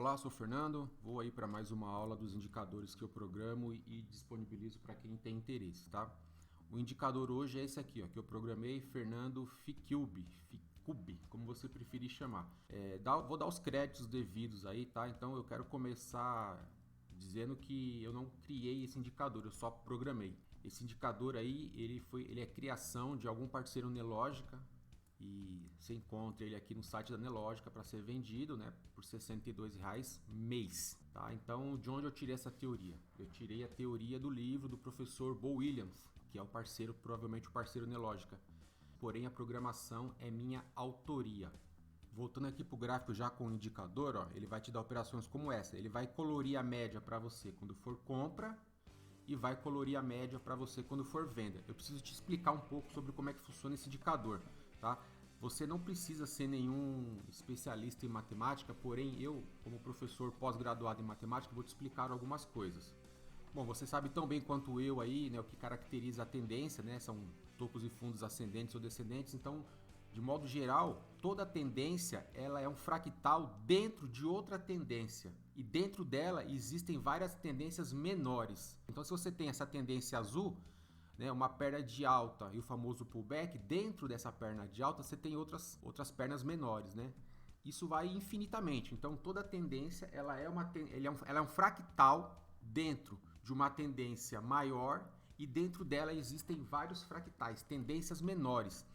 Olá, sou o Fernando. Vou aí para mais uma aula dos indicadores que eu programo e disponibilizo para quem tem interesse, tá? O indicador hoje é esse aqui, ó, que eu programei, Fernando Ficube, como você preferir chamar. Vou dar os créditos devidos aí, tá? Então eu quero começar dizendo que eu não criei esse indicador, eu só programei. Esse indicador aí, ele é criação de algum parceiro Nelogica, e você encontra ele aqui no site da Nelogica para ser vendido, né, por R$ 62,00 mês, tá? Então, de onde eu tirei essa teoria? Eu tirei a teoria do livro do professor Bo Williams, que é o parceiro, provavelmente o parceiro Nelogica. Porém, a programação é minha autoria. Voltando aqui para o gráfico já com o indicador, ó, ele vai te dar operações como essa. Ele vai colorir a média para você quando for compra e vai colorir a média para você quando for venda. Eu preciso te explicar um pouco sobre como é que funciona esse indicador. Tá? Você não precisa ser nenhum especialista em matemática, porém eu, como professor pós-graduado em matemática, vou te explicar algumas coisas. Bom, você sabe tão bem quanto eu aí, né, o que caracteriza a tendência, né, são topos e fundos ascendentes ou descendentes, então, de modo geral, toda tendência ela é um fractal dentro de outra tendência e dentro dela existem várias tendências menores. Então, se você tem essa tendência azul, né, uma perna de alta e o famoso pullback, dentro dessa perna de alta você tem outras pernas menores, né? Isso vai infinitamente. Então toda tendência ela é um fractal dentro de uma tendência maior e dentro dela existem vários fractais, tendências menores.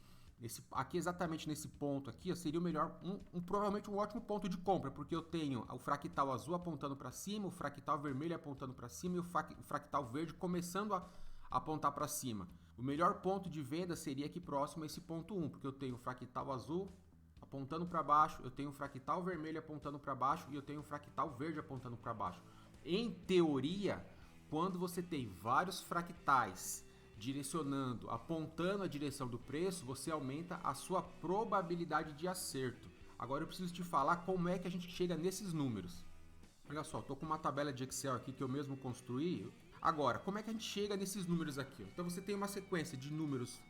Aqui exatamente nesse ponto aqui ó, seria o melhor, provavelmente um ótimo ponto de compra, porque eu tenho o fractal azul apontando para cima, o fractal vermelho apontando para cima e o fractal verde começando a apontar para cima. O melhor ponto de venda seria aqui próximo a esse ponto 1, porque eu tenho o fractal azul apontando para baixo, eu tenho o fractal vermelho apontando para baixo e eu tenho o fractal verde apontando para baixo. Em teoria, quando você tem vários fractais direcionando, apontando a direção do preço, você aumenta a sua probabilidade de acerto. Agora eu preciso te falar como é que a gente chega nesses números. Olha só, estou com uma tabela de Excel aqui que eu mesmo construí. Agora, como é que a gente chega nesses números aqui? Então você tem uma sequência de números,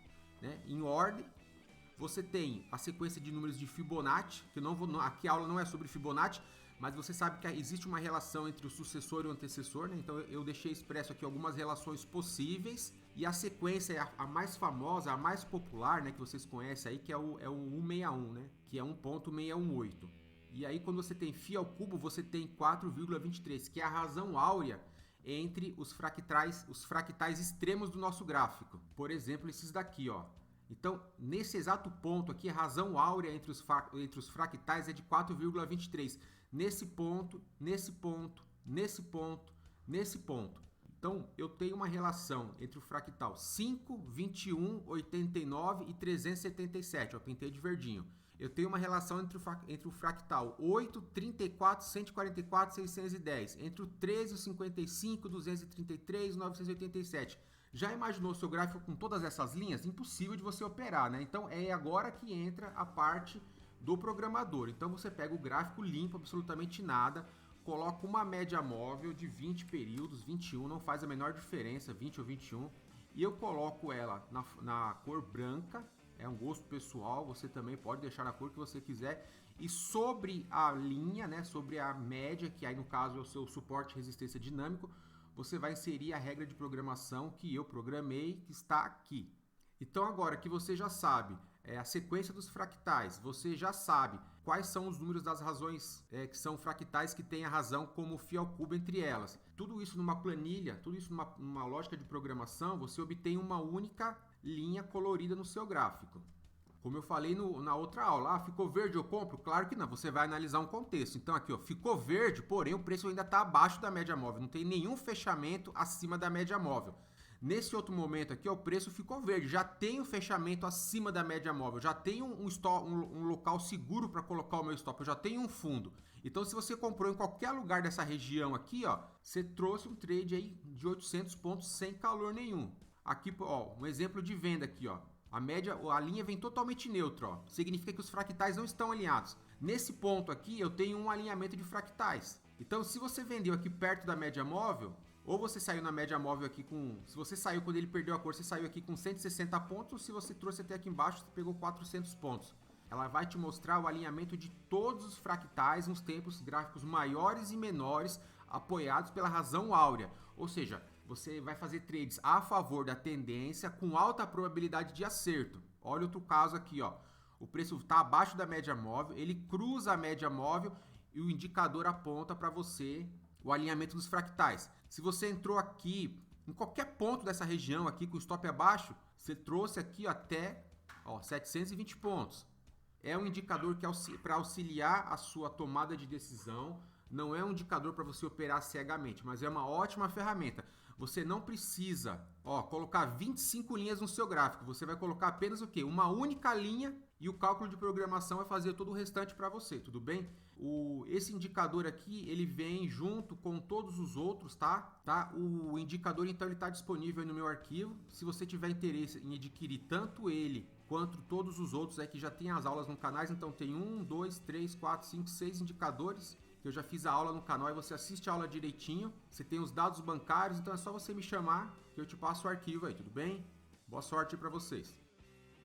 né, em ordem. Você tem a sequência de números de Fibonacci, que aqui a aula não é sobre Fibonacci, mas você sabe que existe uma relação entre o sucessor e o antecessor, né? Então eu deixei expresso aqui algumas relações possíveis e a sequência é a mais famosa, a mais popular, né, que vocês conhecem aí, que é o 161, né, que é 1.618. E aí quando você tem φ ao cubo, você tem 4,23, que é a razão áurea entre os fractais extremos do nosso gráfico. Por exemplo, esses daqui, ó. Então, nesse exato ponto aqui, a razão áurea entre os fractais é de 4,23. Nesse ponto, nesse ponto, nesse ponto, nesse ponto. Então, eu tenho uma relação entre o fractal 5, 21, 89 e 377. Eu pintei de verdinho. Eu tenho uma relação entre o fractal 8, 34, 144, 610. Entre o 13, o 55, 233, 987. Já imaginou o seu gráfico com todas essas linhas? Impossível de você operar, né? Então é agora que entra a parte do programador. Então você pega o gráfico limpo, absolutamente nada, coloca uma média móvel de 20 períodos, 21, não faz a menor diferença, 20 ou 21, e eu coloco ela na cor branca, é um gosto pessoal, você também pode deixar na cor que você quiser, e sobre a linha, né, sobre a média, que aí no caso é o seu suporte e resistência dinâmico, você vai inserir a regra de programação que eu programei, que está aqui. Então agora que você já sabe a sequência dos fractais, você já sabe quais são os números das razões que são fractais que têm a razão como φ ao cubo entre elas. Tudo isso numa planilha, tudo isso numa lógica de programação, você obtém uma única linha colorida no seu gráfico. Como eu falei na outra aula, ficou verde eu compro? Claro que não, você vai analisar um contexto. Então aqui, ó, ficou verde, porém o preço ainda está abaixo da média móvel, não tem nenhum fechamento acima da média móvel. Nesse outro momento aqui, ó, o preço ficou verde, já tem o fechamento acima da média móvel, já tem um local seguro para colocar o meu stop, eu já tenho um fundo. Então se você comprou em qualquer lugar dessa região aqui, ó, você trouxe um trade aí de 800 pontos sem calor nenhum. Aqui, ó, um exemplo de venda aqui, ó. A linha vem totalmente neutra, ó. Significa que os fractais não estão alinhados. Nesse ponto aqui, eu tenho um alinhamento de fractais. Então, se você vendeu aqui perto da média móvel, ou você saiu na média móvel aqui com... Se você saiu quando ele perdeu a cor, você saiu aqui com 160 pontos, ou se você trouxe até aqui embaixo, você pegou 400 pontos. ela vai te mostrar o alinhamento de todos os fractais nos tempos gráficos maiores e menores apoiados pela razão áurea. Ou seja, você vai fazer trades a favor da tendência com alta probabilidade de acerto. Olha outro caso aqui, ó. O preço está abaixo da média móvel, ele cruza a média móvel e o indicador aponta para você o alinhamento dos fractais. Se você entrou aqui em qualquer ponto dessa região aqui com o stop abaixo, você trouxe aqui até 720 pontos. É um indicador que para auxiliar a sua tomada de decisão, não é um indicador para você operar cegamente, mas é uma ótima ferramenta. Você não precisa colocar 25 linhas no seu gráfico, você vai colocar apenas o quê? Uma única linha e o cálculo de programação vai fazer todo o restante para você, tudo bem? Esse indicador aqui, ele vem junto com todos os outros, tá? O indicador, então, ele está disponível no meu arquivo. Se você tiver interesse em adquirir tanto ele quanto todos os outros que já tem as aulas no canal, então tem 1, 2, 3, 4, 5, 6 indicadores que eu já fiz a aula no canal e você assiste a aula direitinho. Você tem os dados bancários, então é só você me chamar que eu te passo o arquivo aí, tudo bem? Boa sorte para vocês.